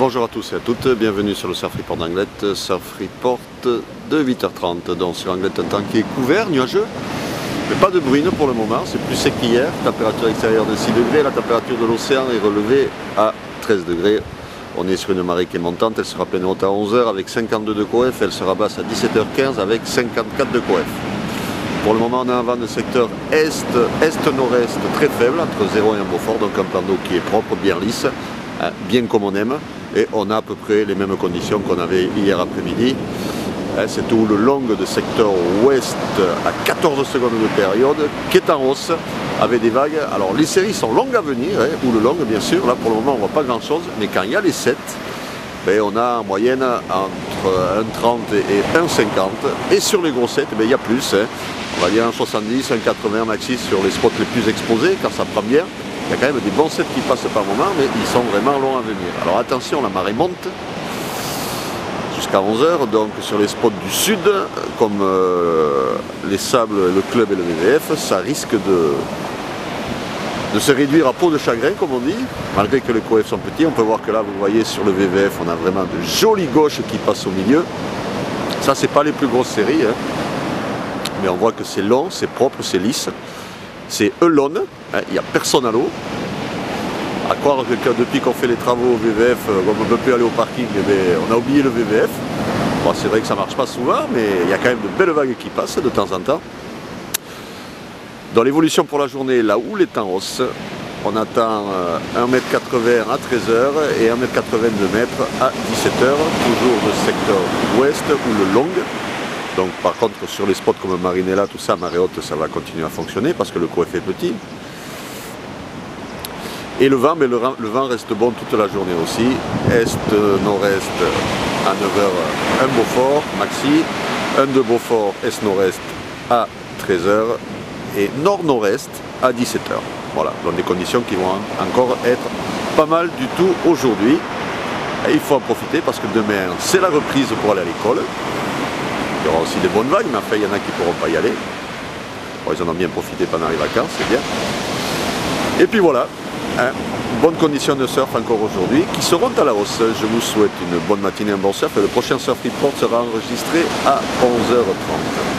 Bonjour à tous et à toutes, bienvenue sur le Surf Report d'Anglet, Surf Report de 8h30. Donc sur Anglet, un temps qui est couvert, nuageux, mais pas de bruine pour le moment, c'est plus sec qu'hier. Température extérieure de 6 degrés, la température de l'océan est relevée à 13 degrés. On est sur une marée qui est montante, elle sera pleine haute à 11h avec 52 de coef, elle sera basse à 17h15 avec 54 de coef. Pour le moment, on a un vent de secteur est-nord-est très faible, entre 0 et 1 Beaufort, donc un plan d'eau qui est propre, bien lisse, bien comme on aime, et on a à peu près les mêmes conditions qu'on avait hier après-midi. C'est tout le long de secteur ouest à 14 secondes de période, qui est en hausse, avec des vagues. Alors les séries sont longues à venir, ou le long bien sûr, là pour le moment on ne voit pas grand chose, mais quand il y a les 7, on a en moyenne entre 1,30 et 1,50, et sur les gros 7, il y a plus, on va dire 1,70, 1,80 maxi sur les spots les plus exposés, quand ça prend bien. Il y a quand même des bons sets qui passent par moment, mais ils sont vraiment longs à venir. Alors attention, la marée monte jusqu'à 11h, donc sur les spots du sud, comme les Sables, le club et le VVF, ça risque de se réduire à peau de chagrin, comme on dit, malgré que les coefs sont petits. On peut voir que là, vous voyez, sur le VVF, on a vraiment de jolies gauches qui passent au milieu. Ça, c'est pas les plus grosses séries, mais on voit que c'est long, c'est propre, c'est lisse. C'est Elone, il n'y a personne à l'eau. À croire que depuis qu'on fait les travaux au VVF, comme on ne peut plus aller au parking, on a oublié le VVF. Bon, c'est vrai que ça ne marche pas souvent, mais il y a quand même de belles vagues qui passent de temps en temps. Dans l'évolution pour la journée, la houle est en hausse. On attend 1,80 m à 13h et 1,82 m à 17h, toujours de secteur ouest ou le long. Donc par contre sur les spots comme Marinella, tout ça, marée haute, ça va continuer à fonctionner parce que le coef est petit. Et le vent, le vent reste bon toute la journée aussi. Est-nord-est à 9h, 1 Beaufort maxi, 1 de Beaufort est-nord-est à 13h et nord-nord-est à 17h. Voilà, donc des conditions qui vont encore être pas mal du tout aujourd'hui. Et il faut en profiter parce que demain c'est la reprise pour aller à l'école. Il y aura aussi des bonnes vagues, mais enfin il y en a qui ne pourront pas y aller. Bon, ils en ont bien profité pendant les vacances, c'est bien. Et puis voilà, bonnes conditions de surf encore aujourd'hui, qui seront à la hausse. Je vous souhaite une bonne matinée, un bon surf, et le prochain Surf Report sera enregistré à 11h30.